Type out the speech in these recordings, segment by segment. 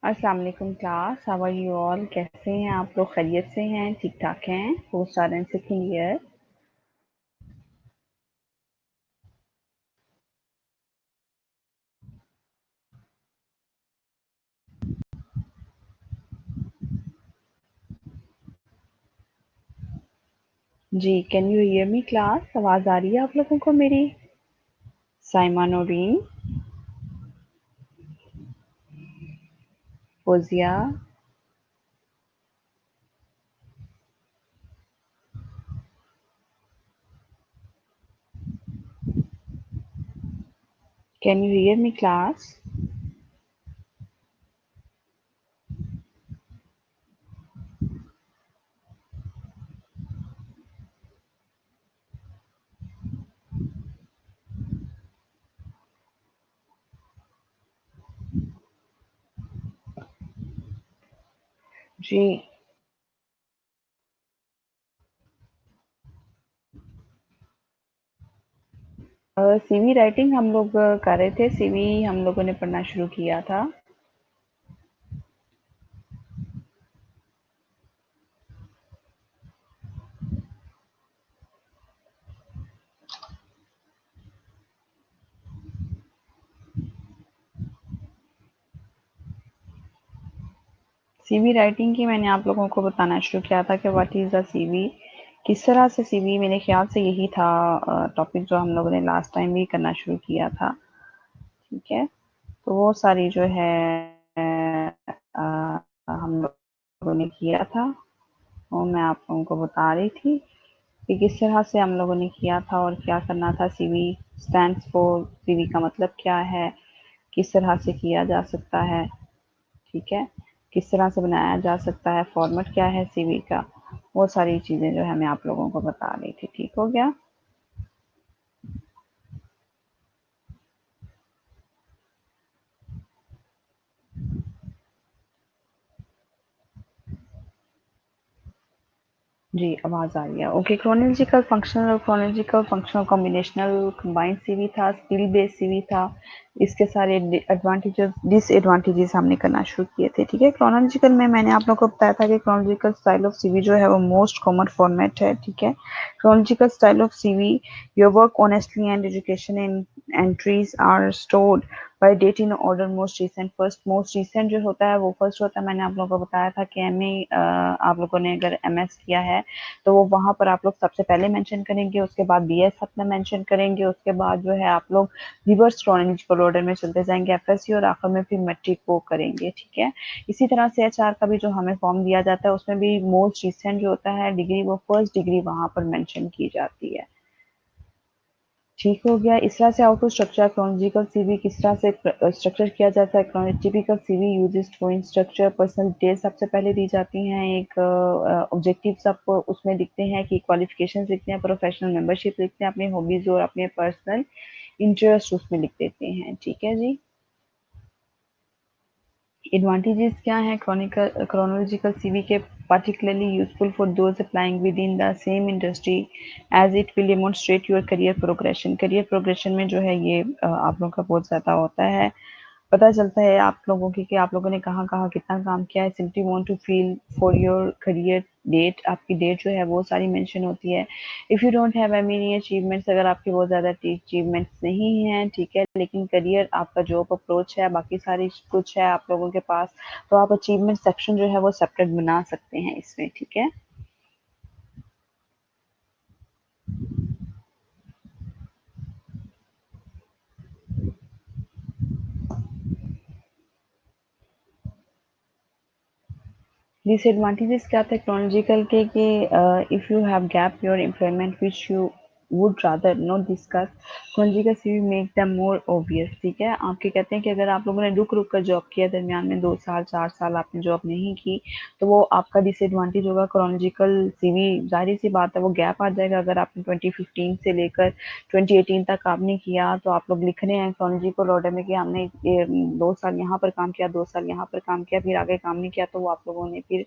अस्सलाम वालेकुम class, how are you all? कैसे हैं आप लोग? खैरियत से हैं? ठीक ठाक हैं? Post R N second year. जी, can you hear me class? आवाज आ रही है आप लोगों को मेरी? Saima Noreen, Fozia, can you hear me class? जी, सीवी राइटिंग हम लोग कर रहे थे। सीवी हम लोगों ने पढ़ना शुरू किया था। सीवी राइटिंग की मैंने आप लोगों को बताना शुरू किया था कि व्हाट इज़ अ सीवी, किस तरह से सीवी। मेरे ख्याल से यही था टॉपिक जो हम लोगों ने लास्ट टाइम भी करना शुरू किया था। ठीक है, तो वो सारी जो है हम लोगों ने किया था, वो मैं आप लोगों को बता रही थी कि किस तरह से हम लोगों ने किया था और क्या करना था। सीवी स्टैंड्स फॉर, सीवी का मतलब क्या है, किस तरह से किया जा सकता है, ठीक है, किस तरह से बनाया जा सकता है, फॉर्मेट क्या है सीवी का, वो सारी चीज़ें जो है मैं आप लोगों को बता रही थी। ठीक हो गया? जी, आवाज़ आ रही है। ओके, क्रोनोलॉजिकल फंक्शनल और chronological functional combinational combined CV था, स्किल बेस्ड सीवी था। इसके सारे एडवांटेजेस डिसएडवांटेजेस हमने करना शुरू किए थे। ठीक है, क्रोनोलॉजिकल में मैंने आप लोगों को बताया था कि क्रोनोलॉजिकल स्टाइल ऑफ सीवी जो है वो मोस्ट कॉमन फॉर्मेट है। ठीक है, chronological style of CV, your work honestly and education in entries are stored by date in order most recent first. Most recent जो होता है वो फर्स्ट होता है। मैंने आप लोगों को बताया था कि एमए आप लोगों ने अगर एमएस किया है तो वो वहाँ पर आप लोग सबसे पहले मेंशन करेंगे, उसके बाद बीएस अपना मेंशन करेंगे, उसके बाद जो है आप लोग रिवर्स क्रोनोलॉजिकल ऑर्डर में चलते जाएंगे एफएससी, और आखिर में फिर मैट्रिक को करेंगे। ठीक है, इसी तरह से एचआर का भी जो हमें फॉर्म दिया जाता है उसमें भी मोस्ट रिसेंट जो होता है डिग्री, वो फर्स्ट डिग्री वहाँ पर मेंशन की जाती है। ठीक हो गया? इस तरह से आउटपुट स्ट्रक्चर क्रोनोलॉजिकल सीवी किस तरह से स्ट्रक्चर किया जाता है। Typical CV uses point structure, personal details सबसे पहले दी जाती हैं, एक ऑब्जेक्टिव्स आपको उसमें दिखते हैं कि क्वालिफिकेशंस लिखते हैं, प्रोफेशनल मेंबरशिप लिखते हैं, अपनी हॉबीज और अपने पर्सनल इंटरेस्ट उसमें लिख देते हैं। ठीक है जी। एडवांटेजेस क्या हैं क्रोनोलॉजिकल सीवी के? particularly useful for those applying within the same industry as it will demonstrate your career progression। career progression में जो है ये आप लोगों का बहुत ज़्यादा होता है, पता चलता है आप लोगों की कि आप लोगों ने कहाँ-कहाँ कितना काम किया है। Simply want to feel for your career date, आपकी डेट जो है वो सारी मेंशन होती है। If you don't have any achievements, अगर आपके बहुत ज़्यादा अचीवमेंट्स नहीं हैं, ठीक है, लेकिन करियर आपका जॉब अप्रोच है, बाकी सारी कुछ है आप लोगों के पास, तो आप अचीवमेंट सेक्शन जो है वो सेपरेट बना सकते हैं इसमें। ठीक है, डिसएडवांटेजेस क्या थे टेक्नोलॉजिकल के कि if you have gap your employment which you would rather not discuss, technological CV make them more obvious. ठीक है, आपके कहते हैं कि अगर आप लोगों ने रुक रुक कर जॉब किया, दरमियान में 2 साल 4 साल आपने जॉब नहीं की, तो वो आपका डिसएडवांटेज होगा। क्रोनोलॉजिकल सीवी जाहिर सी बात है वो गैप आ जाएगा। अगर आपने 2015 से लेकर 2018 तक आपने किया, तो आप लोग लिख रहे हैं क्रोनोलॉजिकल ऑर्डर में कि हमने 2 साल यहाँ पर काम किया, 2 साल यहाँ पर काम किया, फिर आगे काम नहीं किया, तो वो आप लोगों ने फिर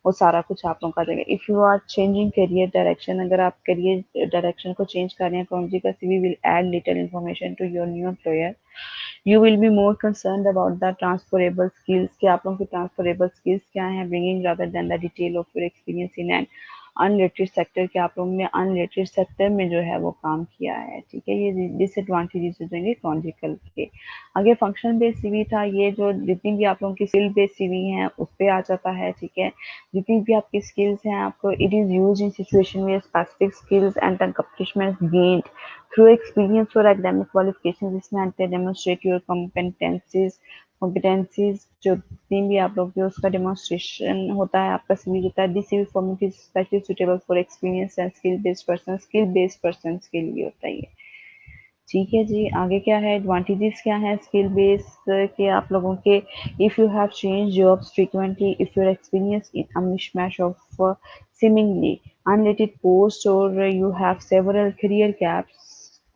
वो सारा कुछ आप लोगों का आ जाएगा। If you are changing career direction, अगर आप करियर डायरेक्शन को चेंज कर रहे हैं, chronological CV will add little information to your new employer. You will be more concern about the transferable skills, कि आप लोगों की ट्रांसफरेबल स्किल्स क्या हैं, bringing rather than the detail of your experience in an unrelated sector, कि आप लोगों ने अनरिलेटेड सेक्टर में जो है वो काम किया है, ठीक है। ये डिसएडवांटेजेस हो जाएंगे क्रोनोलॉजिकल के। आगे फंक्शन बेस्ड सीवी था, ये जो जितनी भी आप लोगों की स्किल बेस्ड सीवी हैं उस पे आ जाता है, ठीक है। जितनी भी आपकी स्किल्स हैं आपको, it is used in situation में specific skills and accomplishments gained through experience और एकेडमिक क्वालिफिकेशन, जिसमें आते हैं डेमोन्स्ट्रेट योर कॉम्पिटेंसीज जो जितनी भी आप लोग, जो उसका डेमोन्स्ट्रेशन होता है, आपका सीवी होता है। This CV format is specially suitable for experience and skill based person के लिए होता है ये, ठीक है जी। आगे क्या है, एडवांटेजेस क्या है स्किल बेस के आप लोगों के। If you have change jobs frequently, if your experience in a मिशमैश of seemingly unrelated posts, or you have several career gaps,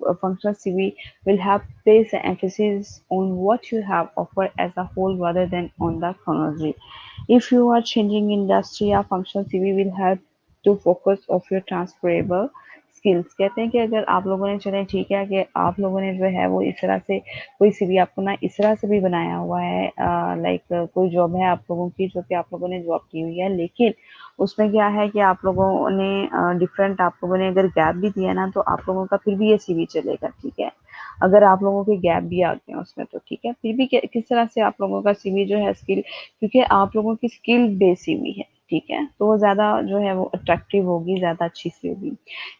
a functional CV will have place emphasis on what you have offered as a whole rather than on the chronology. If you are changing industry, a functional CV will help to focus of your transferable skills. कहते हैं कि अगर आप लोगों ने, चले ठीक है कि आप लोगों ने जो है वो इस तरह से कोई सीवी आपको ना इस तरह से भी बनाया हुआ है, लाइक कोई जॉब है आप लोगों की जो कि आप लोगों ने जॉब की हुई है, लेकिन उसमें क्या है कि आप लोगों ने डिफरेंट, आप लोगों ने अगर गैप भी दिया ना तो आप लोगों का फिर भी ये सीवी चलेगा, ठीक है। अगर आप लोगों के गैप भी आ गए उसमें तो ठीक है, फिर भी किस तरह से आप लोगों का सीवी जो है स्किल, क्योंकि आप लोगों की स्किल बेस्ड सीवी है, ठीक है, तो वो ज़्यादा जो है वो अट्रैक्टिव होगी, ज़्यादा अच्छी सी होगी।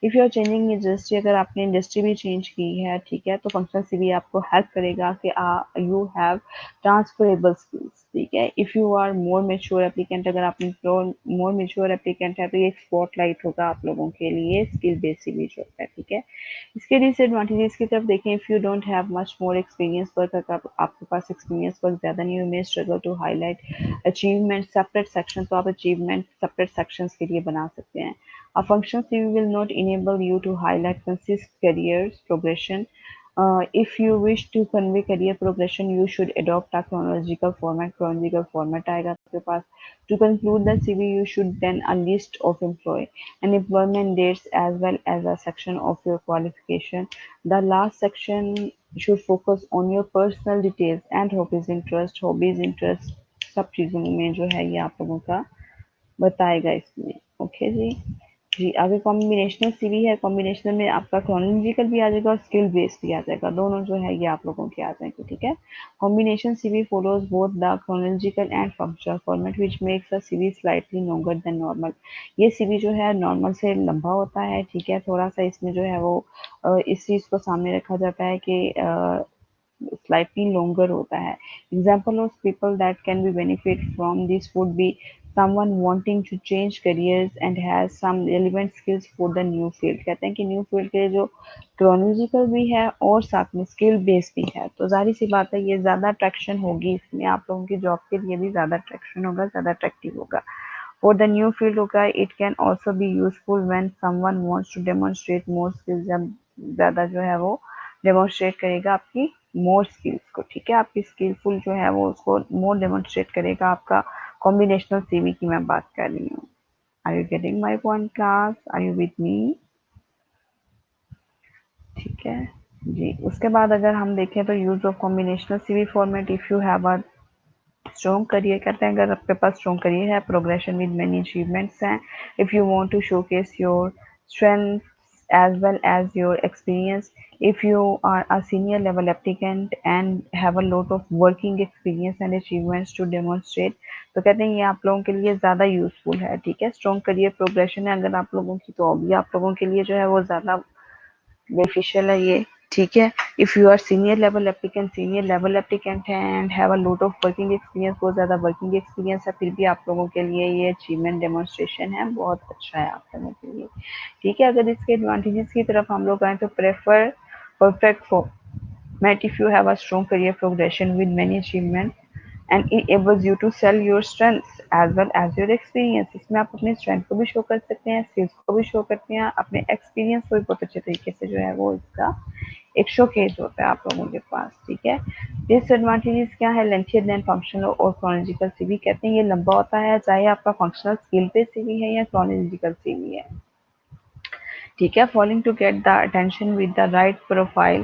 If you are changing industry, अगर आपने इंडस्ट्री भी चेंज की है, ठीक है, तो फंक्शनल सीवी आपको हेल्प करेगा कि यू हैव ट्रांसफरेबल स्किल्स, ठीक है। If you are more mature applicant, अगर आप मोर मेच्योर एप्लीकेंट है तो ये एक स्पॉटलाइट होगा आप लोगों के लिए स्किल बेस्ड सीवी जो है, ठीक है। इसके डिसएडवांटेजेस की तरफ देखें, if you don't have much more experience work, अगर आपके पास एक्सपीरियंस वर्क ज़्यादा नहीं, you may struggle to highlight achievement separate section, तो आप अचीवमेंट सेपरेट सेक्शंस के लिए बना सकते हैं। A functional CV will not enable you to highlight consist career progression. If you wish to convey career progression, you should adopt a chronological format. Chronological format आएगा आपके पास. To conclude the CV, you should then a list of employee and employment dates as well as a section of your qualification. The last section should focus on your personal details and hobbies, interest सब चीज़ों में जो है ये आप लोगों का बताएगा इसमें, ओके जी। जी, आगे कॉम्बिनेशनल सीवी है, कॉम्बिनेशनल में आपका क्रोनोलॉजिकल भी आ जाएगा और स्किल बेस्ड भी आ जाएगा, दोनों जो है ये आप लोगों के आ जाएंगे, ठीक है। Combination CV follows both the chronological and functional format which makes a CV slightly longer than normal. ये सीवी जो है नॉर्मल से लंबा होता है, ठीक है, थोड़ा सा इसमें जो है वो इस चीज़ को सामने रखा जाता है कि slightly longer होता है। Example of people that can be benefit from this would be someone wanting to change careers and has some relevant skills for the new field। कहते हैं कि न्यू फील्ड के लिए जो क्रोनोलॉजिकल भी है और साथ में स्किल बेस्ड भी है, तो जाहिर सी बात है ये ज़्यादा अट्रैक्शन होगी इसमें, आप लोगों की जॉब के लिए भी ज़्यादा अट्रैक्शन होगा, ज़्यादा अट्रैक्टिव होगा। For the new field होगा, it can also be useful when someone wants to demonstrate more skills। जब ज़्यादा जो है वो डेमोन्स्ट्रेट करेगा आपकी मोर स्किल्स को, ठीक है, आपकी स्किलफुल जो है वो उसको मोर डेमोन्स्ट्रेट करेगा। आपका कॉम्बिनेशनल सीवी की मैं बात कर रही हूँ। Are you getting my point class, are you with me, ठीक है जी। उसके बाद अगर हम देखें तो use of combinational CV format, if you have a strong career, कहते हैं अगर आपके पास स्ट्रॉन्ग करियर है, प्रोग्रेशन विद मेनी अचीवमेंट्स हैं, if you want to showcase your strength as well as your experience, if you are a senior level applicant and have a lot of working experience and achievements to demonstrate, तो कहते हैं ये आप लोगों के लिए ज़्यादा यूजफुल है, ठीक है। स्ट्रॉन्ग करियर प्रोग्रेशन है अगर आप लोगों की, तो अभी आप लोगों के लिए जो है वो ज़्यादा बेनिफिशियल है ये, ठीक है। If you are senior level applicant है and have a lot of working experience, बहुत ज़्यादा वर्किंग एक्सपीरियंस है, फिर भी आप लोगों के लिए ये अचीवमेंट डेमोन्स्ट्रेशन है, बहुत अच्छा है आप लोगों के लिए, ठीक है। अगर इसके एडवांटेजेस की तरफ हम लोग आए तो prefer perfect format if you have a strong career progression with many achievement and enables you to sell your strengths as well as your experience। इसमें आप अपने स्ट्रेंथ को भी शो कर सकते हैं, स्किल्स को भी शो करते हैं, अपने एक्सपीरियंस को भी बहुत अच्छे तरीके से जो है वो इसका एक शोकेस होता है आप लोगों के पास, ठीक है। डिसएडवांटेजेस क्या है, लेंथियर देन फंक्शनल और क्रोनोलॉजिकल सीवी, कहते हैं ये लंबा होता है चाहे आपका फंक्शनल स्किल पे सीवी है या क्रोनोलॉजिकल सीवी है। ठीक है। Following to get the attention with the right profile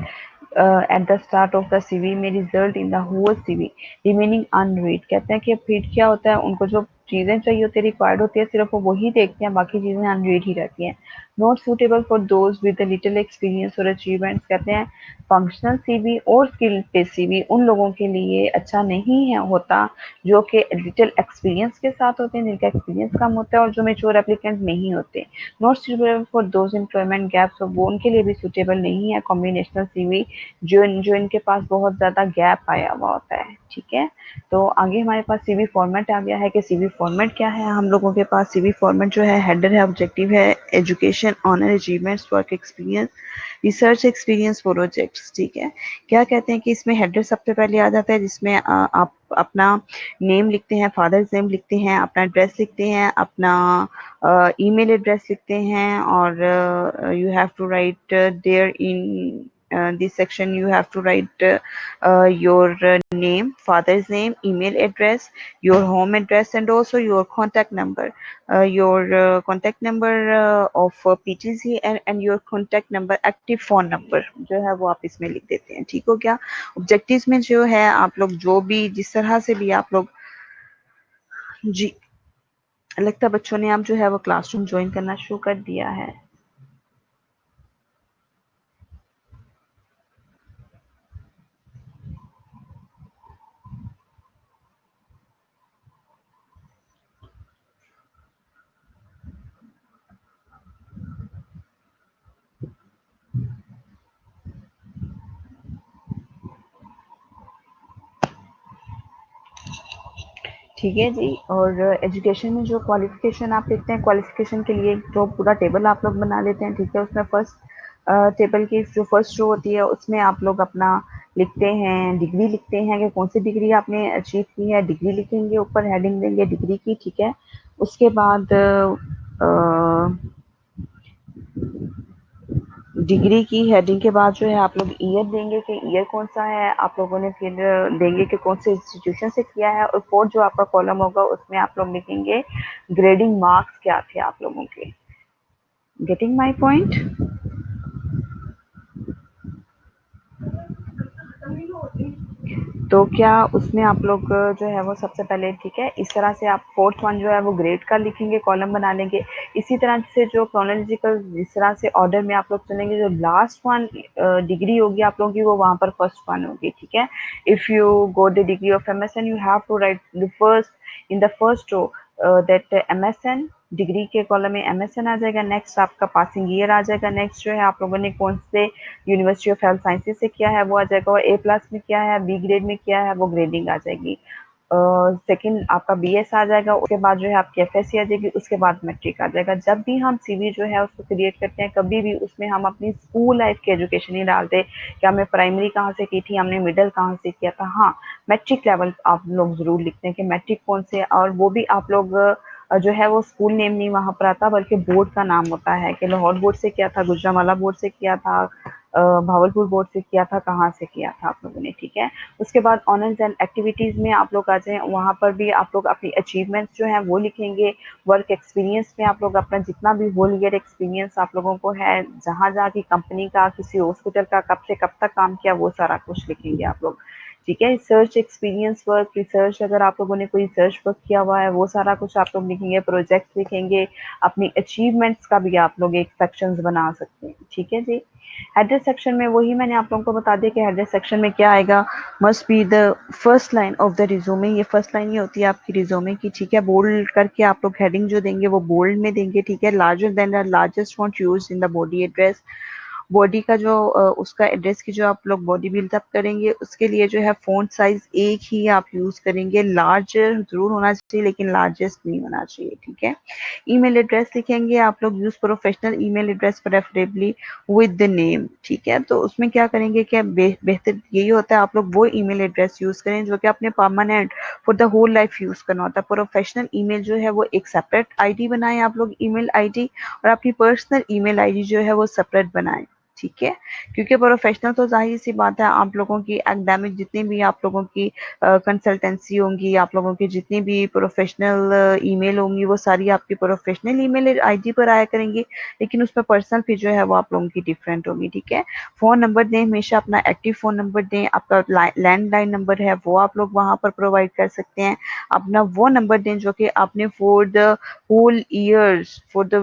at the start of the CV में result in the whole CV remaining unread. कहते हैं कि फिर क्या होता है, उनको जो चीजें चाहिए होती है, रिक्वायर्ड होती है, सिर्फ वो वही देखते हैं, बाकी चीजें अनरीड ही रहती हैं। Not suitable for those with little experience और अचीवमेंट्स। कहते हैं फंक्शनल सीवी और स्किल बेस्ड सीवी उन लोगों के लिए अच्छा नहीं है होता जो कि लिटिल एक्सपीरियंस के साथ होते हैं, जिनका एक्सपीरियंस कम होता है और जो मेच्योर एप्लीकेंट नहीं होते। Not suitable for those employment gaps, वो उनके लिए भी सुटेबल नहीं है कॉम्बिनेशनल सीवी जो इनके पास बहुत ज़्यादा गैप आया हुआ होता है। ठीक है, तो आगे हमारे पास सीवी फॉर्मेट आ गया है कि सीवी फॉर्मेट क्या है। हम लोगों के पास सीवी फॉर्मेट जो है, हेडर है, ऑब्जेक्टिव है, education, honor, achievements, work experience, research experience, projects. ठीक है, क्या कहते हैं कि इसमें हेडर सबसे पहले आ जाता है, जिसमें आप अपना नेम लिखते हैं, फादर्स नेम लिखते हैं, अपना एड्रेस लिखते हैं, अपना ईमेल एड्रेस लिखते हैं, और you have to write there in this section you have to write your name, father's name, email address, your home address, and also your contact number, your contact number of PTC, and your contact number, active phone number जो है वो आप इसमें लिख देते हैं। ठीक हो गया। ऑब्जेक्टिव्स में जो है आप लोग जो भी जिस तरह से भी आप लोग, जी लगता है बच्चों ने आप जो है वो क्लासरूम ज्वाइन करना शुरू कर दिया है। ठीक है जी। और एजुकेशन में जो क्वालिफिकेशन आप लिखते हैं, क्वालिफिकेशन के लिए तो पूरा टेबल आप लोग बना लेते हैं। ठीक है, उसमें फर्स्ट टेबल की जो फर्स्ट रो होती है उसमें आप लोग अपना लिखते हैं, डिग्री लिखते हैं कि कौन सी डिग्री आपने अचीव की है, डिग्री लिखेंगे, ऊपर हेडिंग देंगे डिग्री की। ठीक है, उसके बाद डिग्री की हेडिंग के बाद जो है आप लोग ईयर देंगे कि ईयर कौन सा है, आप लोगों ने फिर देंगे कि कौन से इंस्टीट्यूशन से किया है, और फोर्थ जो आपका कॉलम होगा उसमें आप लोग लिखेंगे ग्रेडिंग मार्क्स क्या थे आप लोगों के। Getting my point? तो क्या उसमें आप लोग जो है वो सबसे पहले, ठीक है, इस तरह से आप फोर्थ वन जो है वो ग्रेड का लिखेंगे, कॉलम बना लेंगे। इसी तरह से जो क्रोनोलॉजिकल जिस तरह से ऑर्डर में आप लोग चलेंगे, जो लास्ट वन डिग्री होगी आप लोगों की वो वहाँ पर फर्स्ट वन होगी। ठीक है, if you go the degree of MSN you have to write the first in the first row that MSN, degree के कॉलम में MSN आ जाएगा। नेक्स्ट आपका पासिंग ईयर आ जाएगा। नेक्स्ट जो है आप लोगों ने कौन से यूनिवर्सिटी ऑफ हेल्थ साइंसेज से किया है वो आ जाएगा, और A+ में किया है, बी ग्रेड में किया है, वो ग्रेडिंग आ जाएगी। सेकंड आपका BS आ जाएगा, उसके बाद जो है आपकी FSC आ जाएगी, उसके बाद मैट्रिक आ जाएगा। जब भी हम CV जो है उसको क्रिएट करते हैं, कभी भी उसमें हम अपनी स्कूल लाइफ की एजुकेशन नहीं डालते कि हमने प्राइमरी कहाँ से की थी, हमने मिडिल कहाँ से किया था। हाँ, मैट्रिक लेवल आप लोग ज़रूर लिखते हैं कि मैट्रिक कौन से, और वो भी आप लोग जो है वो स्कूल नेम नहीं वहाँ पर आता, बल्कि बोर्ड का नाम होता है कि लाहौर बोर्ड से किया था, गुजरांवाला बोर्ड से किया था, भावलपुर बोर्ड से किया था, कहाँ से किया था आप लोगों ने। ठीक है, उसके बाद ऑनर्स एंड एक्टिविटीज़ में आप लोग आ जाएँ, वहाँ पर भी आप लोग अपनी अचीवमेंट्स जो हैं वो लिखेंगे। वर्क एक्सपीरियंस में आप लोग अपना जितना भी होल ईयर एक्सपीरियंस आप लोगों को है, जहाँ-जहाँ की कंपनी का, किसी हॉस्पिटल का कब से कब तक काम किया, वो सारा कुछ लिखेंगे आप लोग। ठीक है, रिसर्च एक्सपीरियंस वर्क, रिसर्च अगर आप लोगों ने कोई रिसर्च वर्क किया हुआ है वो सारा कुछ आप लोग लिखेंगे। प्रोजेक्ट लिखेंगे, अपनी अचीवमेंट्स का भी आप लोग एक सेक्शंस बना सकते हैं। ठीक है जी। हेडर सेक्शन में वही मैंने आप लोगों को बता दिया कि हेडर सेक्शन में क्या आएगा, must be the first line of the resume. ये फर्स्ट लाइन ये होती है आपकी रिज्यूमे की। ठीक है, बोल्ड करके आप लोग हेडिंग जो देंगे वो बोल्ड में देंगे। ठीक है, larger than the largest font use in the body address. Body का जो उसका एड्रेस की जो आप लोग बॉडी बिल्डअप करेंगे उसके लिए जो है फ़ॉन्ट साइज़ एक ही आप यूज़ करेंगे। लार्ज ज़रूर होना चाहिए लेकिन लार्जेस्ट नहीं होना चाहिए। ठीक है, ईमेल एड्रेस लिखेंगे आप लोग, use professional email address preferably with the name. ठीक है, तो उसमें क्या करेंगे कि बेहतर यही होता है आप लोग वो ईमेल एड्रेस यूज़ करें जो कि अपने permanent for the whole life use करना होता है। प्रोफेशनल ईमेल जो है वो एक सेपरेट आईडी बनाएं आप लोग, ईमेल आईडी, और अपनी पर्सनल ईमेल आईडी जो है वो सेपरेट बनाएं। ठीक है, क्योंकि प्रोफेशनल तो जाहिर सी बात है, आप लोगों की एकेडमिक जितनी भी आप लोगों की कंसल्टेंसी होंगी, आप लोगों की जितनी भी प्रोफेशनल ईमेल होंगी, वो सारी आपकी प्रोफेशनल ईमेल आईडी पर आया करेंगी, लेकिन उसमें पर्सनल फीस जो है वो आप लोगों की डिफरेंट होगी। ठीक है, फ़ोन नंबर दें, हमेशा अपना एक्टिव फ़ोन नंबर दें, आपका लैंडलाइन नंबर है वो आप लोग वहाँ पर प्रोवाइड कर सकते हैं। अपना वो नंबर दें जो कि आपने फॉर द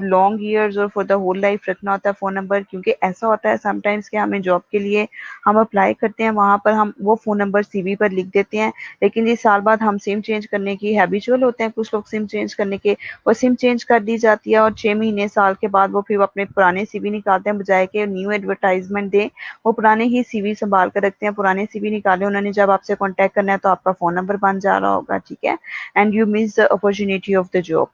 लॉन्ग ईयर्स और फॉर द होल लाइफ रखना होता है फ़ोन नंबर, क्योंकि ऐसा होता है समटाइम्स कि हमें जॉब के लिए हम अप्लाई करते हैं, वहाँ पर हम वो फ़ोन नंबर सीवी पर लिख देते हैं, लेकिन ये साल बाद हम सिम चेंज करने की हैबिचुअल होते हैं कुछ लोग सिम चेंज करने के, और सिम चेंज कर दी जाती है और 6 महीने साल के बाद वो फिर अपने पुराने सीवी निकालते हैं, बजाय के न्यू एडवर्टाइजमेंट दें वो पुराने ही सीवी संभाल कर रखते हैं, पुराने सीवी निकाले उन्होंने, जब आपसे कॉन्टैक्ट करना है तो आपका फ़ोन नंबर बन जा रहा होगा। ठीक है, and you miss the opportunity of the job.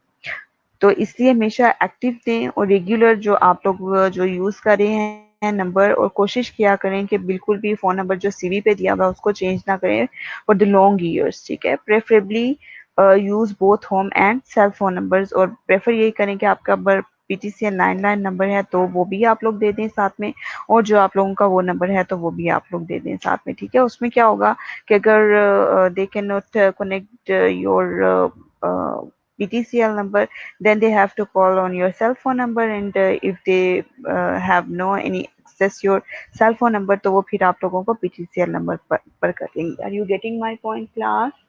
तो इसलिए हमेशा एक्टिव दें और रेगुलर जो आप लोग जो यूज़ कर रहे हैं नंबर, और कोशिश किया करें कि बिल्कुल भी फ़ोन नंबर जो सीवी पे दिया हुआ है उसको चेंज ना करें फॉर द लॉन्ग ईयर्स। ठीक है, preferably use both home and cell phone numbers, और प्रेफर यही करें कि आपका अगर पीटीसीएल लैंडलाइन नंबर है तो वो भी आप लोग दे दें साथ में, और जो आप लोगों का वो नंबर है तो वो भी आप लोग दे दें साथ में। ठीक है, उसमें क्या होगा कि अगर they can not connect your PTCL number, then they have to call on your cell phone number, and if they have no any access your cell phone number, तो वो फिर आप लोगों को PTCL नंबर पर कर लेंगे। Are you getting my point, class?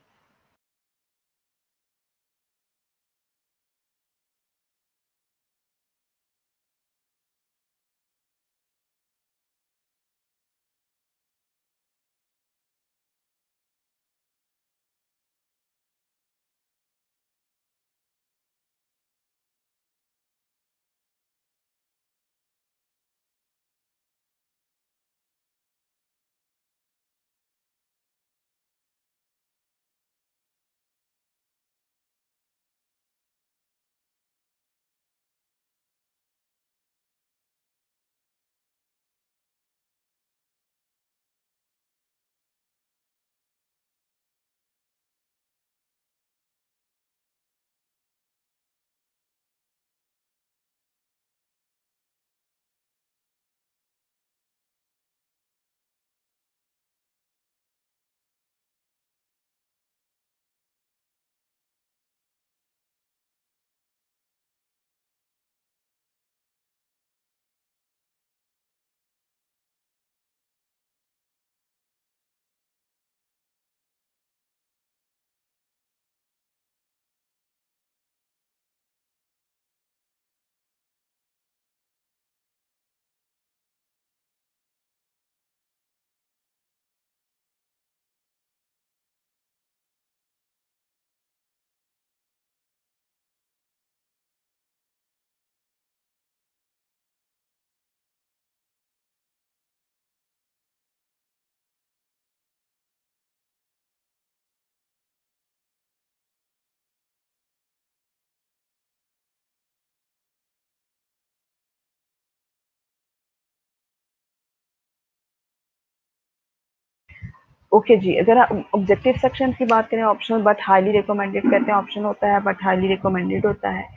Okay जी, अगर आप ऑब्जेक्टिव सेक्शन की बात करें, ऑप्शनल बट हाईली रिकमेंडेड कहते हैं, ऑप्शन होता है बट हाईली रिकमेंडेड होता है।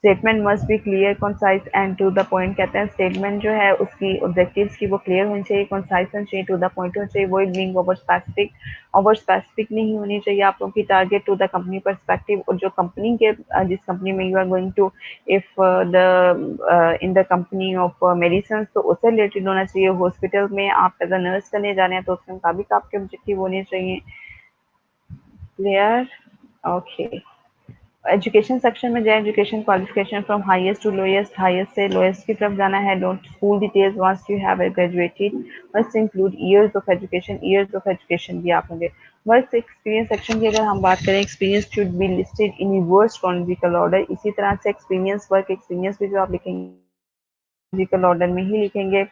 Statement must be clear, concise and to the point कहते हैं, स्टेटमेंट जो है उसकी ऑब्जेक्टिव्स की वो क्लियर होनी चाहिए, कंसाइज होनी चाहिए, टू द पॉइंट होनी चाहिए, वो बीइंग ओवर स्पेसिफिक नहीं होनी चाहिए, आप लोगों की target to the company perspective, और जो कंपनी के जिस कंपनी में you are going to, if the in the company of medicine, तो उससे रिलेटेड होना चाहिए। हॉस्पिटल में आप एज अ नर्स करने जा रहे हैं तो उसके मुताबिक आपके ऑब्जेक्टिव होने चाहिए। क्लियर? ओके। एजुकेशन सेक्शन में जाए, education qualification from highest to lowest, highest से लोएस्ट की तरफ जाना है। Don't school details once you have graduated, must include years of education, years of education भी आप होंगे। वर्क एक्सपीरियंस सेक्शन की अगर हम बात करें, experience should be listed in reverse chronological order, इसी तरह से एक्सपीरियंस वर्क एक्सपीरियंस भी जो आप लिखेंगे क्रोनोलॉजिकल ऑर्डर में ही लिखेंगे।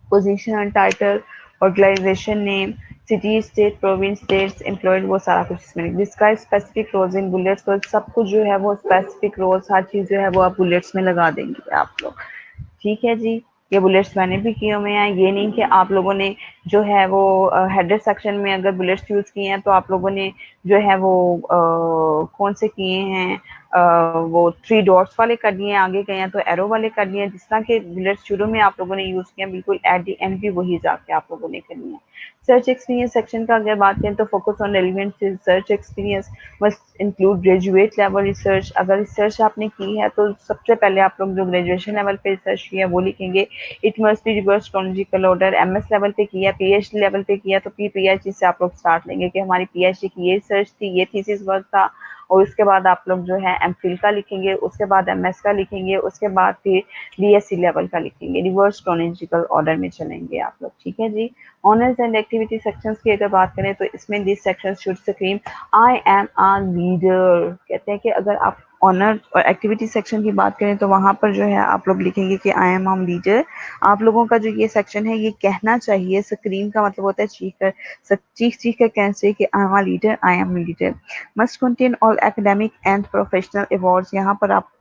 Position, title, organization name, city, state, province, dates, employed, वो सारा कुछ इसमें describe specific roles in bullets, तो सब कुछ जो है वो स्पेसिफिक रोल्स, हर चीज़ जो है वो आप बुलेट्स में लगा देंगे आप लोग। ठीक है जी, ये बुलेट्स मैंने भी किए हुए हैं, ये नहीं कि आप लोगों ने जो है वो हेडर सेक्शन में अगर बुलेट्स यूज़ किए हैं तो आप लोगों ने जो है वो कौन से किए हैं, वो थ्री डॉट्स वाले कर दिए हैं, आगे गए हैं तो एरो वाले कर दिए हैं, जिस तरह के बुलेट्स शुरू में आप लोगों ने यूज़ किया बिल्कुल एट द एंड भी वही जाके आप लोगों ने करनी है। सर्च एक्सपीरियंस सेक्शन का अगर बात करें तो focus on relevant search experience must include graduate level research. अगर रिसर्च आपने की है तो सबसे पहले आप लोग जो ग्रेजुएशन लेवल पे रिसर्च किया है वो लिखेंगे। It must be reverse chronological order. MS level पे किया, पीएचडी लेवल पे किया तो पीएचडी से आप लोग स्टार्ट लेंगे कि हमारी पीएचडी की ये रिसर्च थी, ये थीसिस वर्क था, और उसके बाद आप लोग जो है एमफिल का लिखेंगे, उसके बाद एमएस का लिखेंगे, उसके बाद फिर बीएससी लेवल का लिखेंगे। रिवर्स क्रोनोलॉजिकल ऑर्डर में चलेंगे आप लोग, ठीक है जी। ऑनर्स एंड एक्टिविटी सेक्शंस की अगर बात करें तो इसमें this section should scream I am a leader. कहते हैं कि अगर आप ऑनर और एक्टिविटी सेक्शन की बात करें तो वहां पर जो है आप लोग लिखेंगे कि आई एम अ लीडर। आप लोगों का जो ये सेक्शन है ये कहना चाहिए, स्क्रीम का मतलब होता है चीख कर, चीख चीख कर कहना चाहिए कि I am a leader, I am leader. Must contain all academic and professional awards. यहाँ पर आप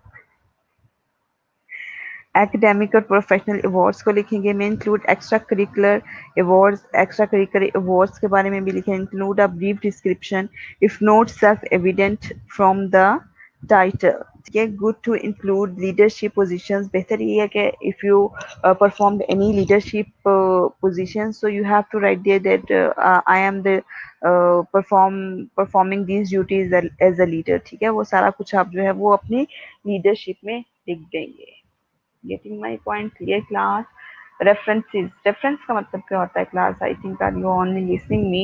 एकेडमिक और प्रोफेशनल अवार्ड्स को लिखेंगे। में include extra curricular awards. Extra curricular awards के बारे में भी लिखें। Include a brief description if not self evident from the title. ठीक है। Good to include leadership positions. बेहतर ये है कि if you perform any leadership position so you have to write there that I am the performing these duties as a leader. ठीक है। वो सारा कुछ आप जो है वो अपनी लीडरशिप में लिख देंगे। Getting my point clear class. References. Reference का मतलब क्या होता है class? I think are you only listening me.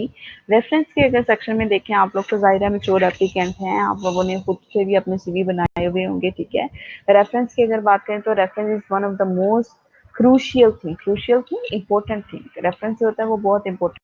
Reference के अगर सेक्शन में देखें आप लोग तो ज़ाहिर है मेच्योर एप्लीकेंट हैं, आप लोगों ने खुद से भी अपने सीवी बनाए हुए होंगे, ठीक है। रेफरेंस की अगर बात करें तो reference is one of the most crucial thing important thing. Reference जो होता है वो बहुत इंपॉर्टेंट।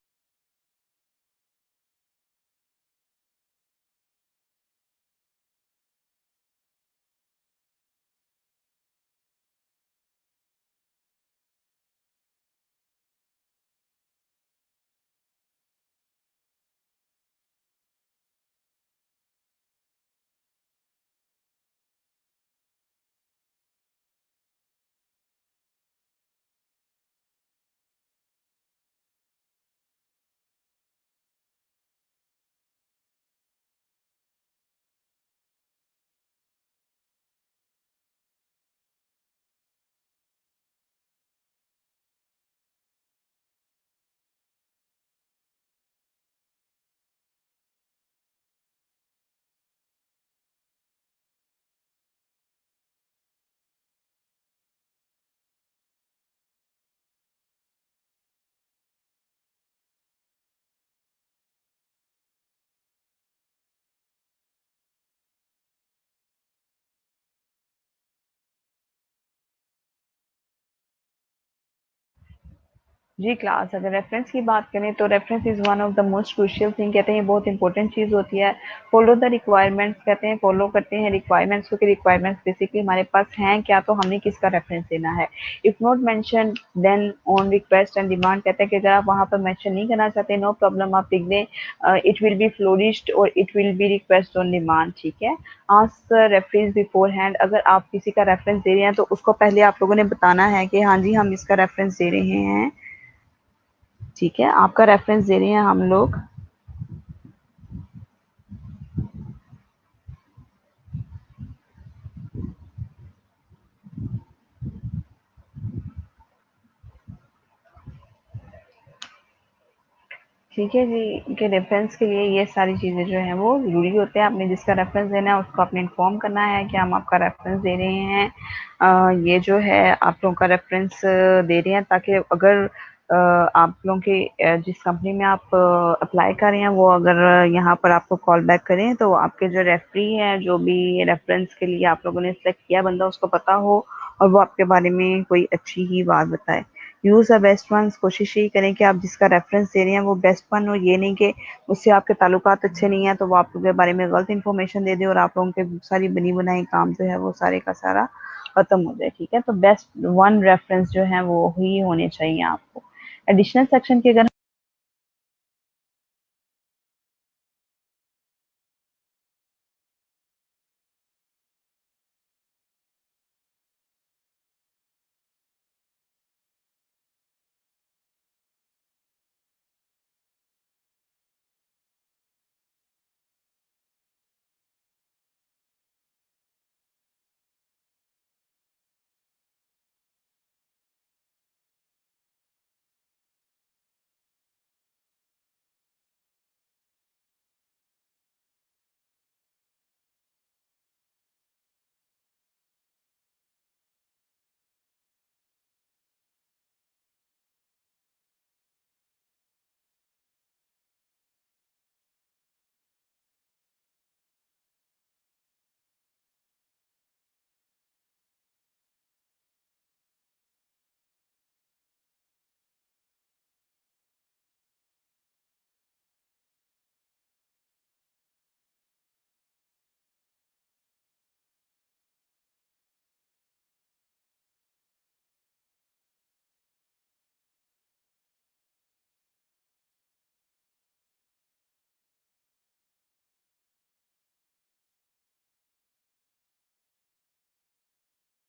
जी क्लास, अगर रेफरेंस की बात करें तो reference is one of the most crucial thing. कहते हैं ये बहुत इंपॉर्टेंट चीज़ होती है। Follow the requirements. कहते हैं फॉलो करते हैं रिक्वायरमेंट्स को, कि रिक्वायरमेंट्स बेसिकली हमारे पास हैं क्या, तो हमने किसका रेफरेंस देना है। If not mention then on request and demand. कहते हैं कि अगर आप वहाँ पर मेंशन नहीं करना चाहते नो प्रॉब्लम, आप लिख दें इट विल बी फ्लोरिश्ड और it will be request on demand. ठीक है। Ask reference before hand. अगर आप किसी का रेफरेंस दे रहे हैं तो उसको पहले आप लोगों ने बताना है कि हाँ जी हम इसका रेफरेंस दे रहे हैं। ठीक है। आपका रेफरेंस दे रहे हैं हम लोग। ठीक है जी, के रेफरेंस के लिए ये सारी चीज़ें जो हैं वो ज़रूरी होते हैं। आपने जिसका रेफरेंस देना है उसको आपने इन्फॉर्म करना है कि हम आपका रेफरेंस दे रहे हैं। ये जो है आप लोगों का रेफरेंस दे रहे हैं ताकि अगर आप लोगों के जिस कंपनी में आप अप्लाई कर रहे हैं वो अगर यहाँ पर आपको कॉल बैक करें तो आपके जो रेफरी हैं, जो भी रेफरेंस के लिए आप लोगों ने सेलेक्ट किया बंदा, उसको पता हो और वो आपके बारे में कोई अच्छी ही बात बताए। Use the best ones. कोशिश यही करें कि आप जिसका रेफरेंस दे रहे हैं वो बेस्ट वन हो। ये नहीं कि उससे आपके ताल्लुकात अच्छे नहीं हैं तो वो आप लोगों के बारे में गलत इन्फॉर्मेशन दे दे और आप लोगों के सारी बनी बनाई काम जो है वो सारे का सारा खत्म हो जाए। ठीक है। तो बेस्ट वन रेफरेंस जो है वो ही होने चाहिए आपको। एडिशनल सेक्शन की अगर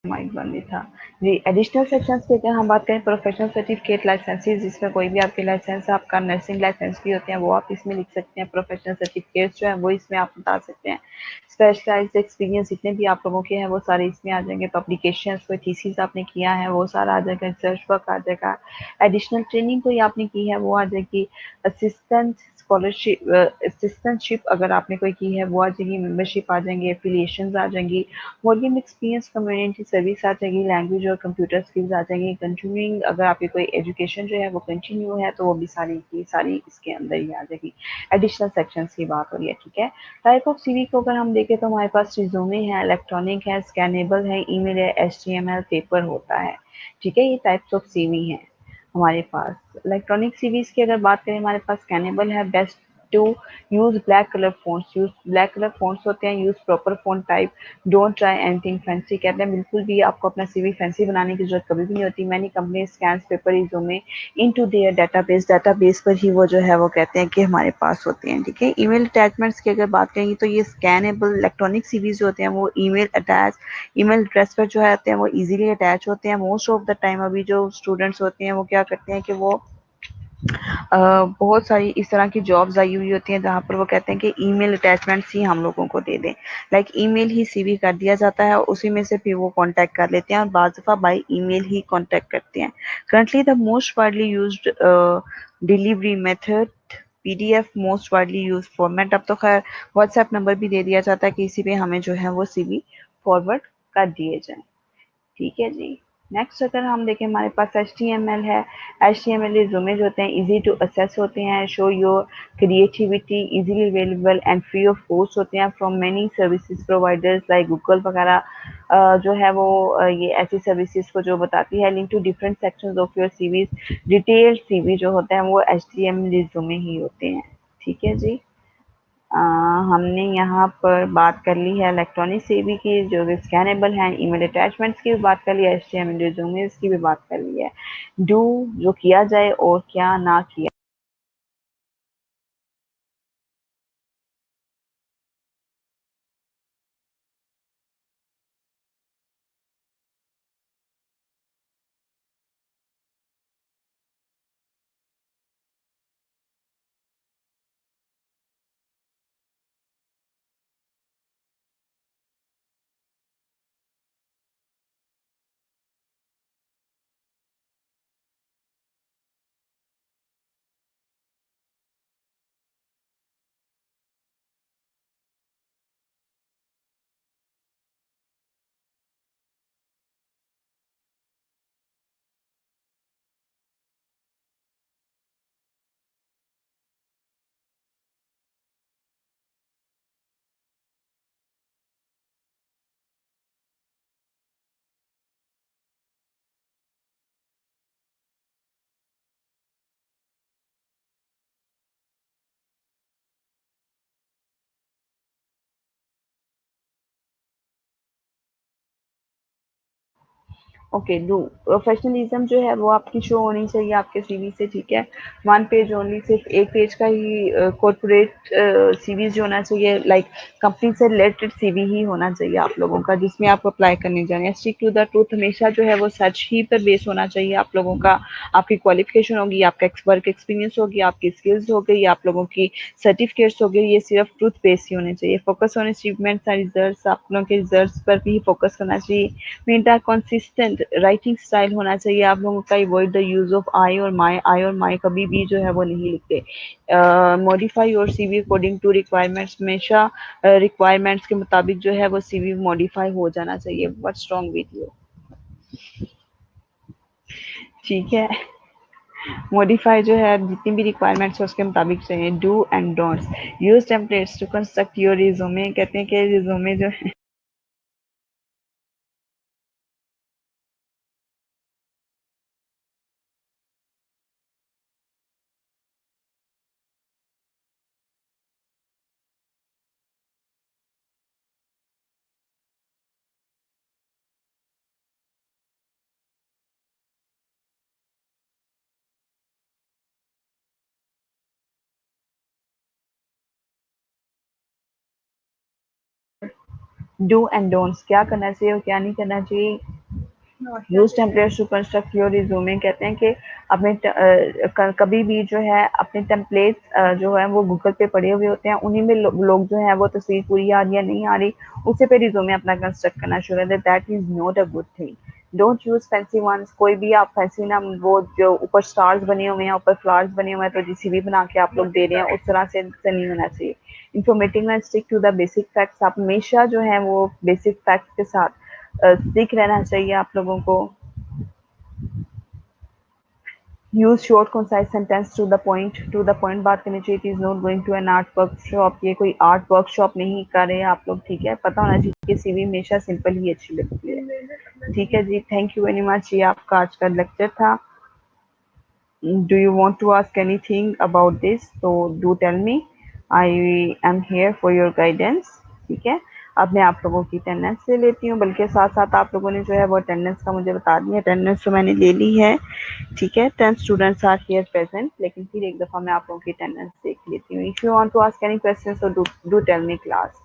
माइक बंद ही था। जी, एडिशनल सेक्शंस पे अगर हम बात करें प्रोफेशनल सर्टिफिकेट लाइसेंसेस, जिसमें कोई भी आपके लाइसेंस आपका नर्सिंग लाइसेंस भी होते हैं वो आप इसमें लिख सकते हैं। प्रोफेशनल सर्टिफिकेट्स जो है वो इसमें आप बता सकते हैं। स्पेशलाइज्ड एक्सपीरियंस जितने भी आप लोगों के हैं वो सारे इसमें आ जाएंगे। पब्लिकेशंस कोई थीसिस आपने किया है वो सारा आ जाएगा। रिसर्च वर्क आ जाएगा। एडिशनल ट्रेनिंग कोई आपने की है वो आ जाएगी। असिस्टेंट स्कॉलरशिप, असिस्टेंटशिप अगर आपने कोई की है वो आ जाएगी। मेंबरशिप आ जाएंगे। एफिलिएशंस आ जाएंगी। वर्किंग एक्सपीरियंस, कम्युनिटी सर्विस आ जाएगी। लैंग्वेज और कंप्यूटर स्किल्स आ जाएंगी। कंटिन्यूइंग अगर आपकी कोई एजुकेशन जो है वो कंटिन्यू है तो वो भी सारी की सारी इसके अंदर ही आ जाएगी। एडिशनल सेक्शंस की बात हो रही है, ठीक है। टाइप ऑफ सीवी को अगर हम देखें तो हमारे पास रिज्यूमे है, इलेक्ट्रॉनिक है, स्कैनेबल है, ईमेल है, एचटीएमएल पेपर होता है, ठीक है। ये टाइप्स ऑफ सीवी हैं हमारे पास। इलेक्ट्रॉनिक सीवीज की अगर बात करें हमारे पास स्कैनेबल है। Best to use black colour fonts, use black colour fonts होते हैं। Use proper font type, don't try anything fancy. कहते हैं बिल्कुल भी आपको अपना सीवी फैंसी बनाने की जरूरत कभी भी नहीं होती। Many company scans paper resume into their database, database पर ही वो जो है वो कहते हैं कि हमारे पास होते हैं, ठीक है। ईमेल अटैचमेंट्स की अगर बात करेंगे तो ये स्कैनेबल इलेक्ट्रॉनिक सीवीज जो होते हैं वो ईमेल अटैच, ईमेल एड्रेस पर जो है आते हैं वो इजीली अटैच होते हैं। मोस्ट ऑफ द टाइम अभी जो स्टूडेंट्स होते हैं वो क्या करते हैं कि वो बहुत सारी इस तरह की जॉब्स आई हुई होती हैं जहाँ पर वो कहते हैं कि ईमेल अटैचमेंट्स ही हम लोगों को दे दें। लाइक ईमेल ही सीवी कर दिया जाता है और उसी में से फिर वो कांटेक्ट कर लेते हैं और बाज़ दफ़ा बाय ईमेल ही कांटेक्ट करते हैं। Currently the most widely used delivery method PDF, most widely used format. अब तो खैर व्हाट्सएप नंबर भी दे दिया जाता है कि इसी पे हमें जो है वो सीवी फॉरवर्ड कर दिए जाएँ। ठीक है जी। नेक्स्ट अगर हम देखें हमारे पास एचटीएमएल है। एचटीएमएल रिज्यूमे जो होते हैं इजी टू असेस होते हैं। Show your creativity, easily available and free of cost होते हैं from many services providers like Google वगैरह। जो है वो ये ऐसी सर्विसेज को जो बताती है। Link to different sections of your CVs, detailed CV जो होते हैं वो एचटीएमएल रिज्यूमे ही होते हैं, ठीक है जी। अ, हमने यहाँ पर बात कर ली है इलेक्ट्रॉनिक सीवी की जो कि स्कैनेबल है। ईमेल अटैचमेंट्स की भी बात कर ली है। एचटीएमएल रिज्यूमेस की भी बात कर ली है। डू जो किया जाए और क्या ना किया। ओके, डू प्रोफेशनलिज्म जो है वो आपकी शो होनी चाहिए आपके सीवी से, ठीक है। वन पेज ओनली, सिर्फ एक पेज का ही कॉर्पोरेट सीवी जो होना चाहिए। लाइक कंपनी से रिलेटेड सीवी ही होना चाहिए आप लोगों का जिसमें आप अप्लाई करने जा रहे हैं। स्टिक टू द ट्रूथ हमेशा जो है वो सच ही पर बेस होना चाहिए आप लोगों का। आपकी क्वालिफिकेशन होगी, आपका वर्क एक्सपीरियंस होगी, आपकी स्किल्स हो गई, आप लोगों की सर्टिफिकेट्स हो गई, ये सिर्फ ट्रूथ बेस ही होने चाहिए। Focus on achievements and results, आप लोगों के रिजल्ट्स पर भी फोकस करना चाहिए। मेरा कंसिस्टेंट राइटिंग स्टाइल होना चाहिए आप लोगों का। अवॉइड द यूज ऑफ आई और माई। आई और माई कभी भी जो है वो नहीं लिखते। मॉडिफाई और सीवी अकॉर्डिंग टू रिक्वायरमेंट्स, हमेशा रिक्वायरमेंट्स के मुताबिक जो है वो सीवी मॉडिफाई हो जाना चाहिए। व्हाट्स रॉन्ग विद यू, ठीक है। मॉडिफाई जो है जितनी भी रिक्वायरमेंट्स है उसके मुताबिक चाहिए। Do and don'ts, use templates to construct your resume. कहते हैं कि रिज्यूमे जो है डू एंड डोंट्स, क्या करना चाहिए और क्या नहीं करना चाहिए। Use templates to construct your resume, कहते हैं कि अपने कभी भी जो है अपने टेम्पलेट्स जो है वो गूगल पे पड़े हुए होते हैं, उन्हीं में लोग जो है वो तस्वीर पूरी आ रही है नहीं आ रही, उससे पे रिज्यूमे अपना कंस्ट्रक्ट करना शुरू कर दे। That is not a good thing. Don't use fancy ones. कोई भी आप फैंसी ना, वो जो ऊपर स्टार्स बने हुए हैं, ऊपर फ्लावर्स बने हुए हैं, तो जीसीबी बना के आप लोग दे रहे हैं, उस तरह से नहीं होना चाहिए। Informative and stick to the basic facts. आप हमेशा जो है वो बेसिक फैक्ट्स के साथ स्टिक रहना चाहिए आप लोगों को। Use short concise sentence to the point. To the point बात करनी चाहिए। It is not going to an art workshop. ये कोई आर्ट वर्कशॉप नहीं कर रहे हैं आप लोग, ठीक है। पता होना चाहिए कि सीवी हमेशा सिंपल ही अच्छी लगती है, ठीक है जी। Thank you very much. ये आपका आज का लेक्चर था। Do you want to ask anything about this, तो do tell me. I am here for your guidance, ठीक है। अब मैं आप लोगों की अटेंडेंस ले लेती हूँ, बल्कि साथ साथ आप लोगों ने जो है वो अटेंडेंस का मुझे बता दिया। अटेंडेंस तो मैंने ले ली है, ठीक है। 10 स्टूडेंट्स आर हियर प्रेजेंट, लेकिन फिर एक दफ़ा मैं आप लोगों की अटेंडेंस देख लेती हूँ। If you want to ask any question, so do tell me class.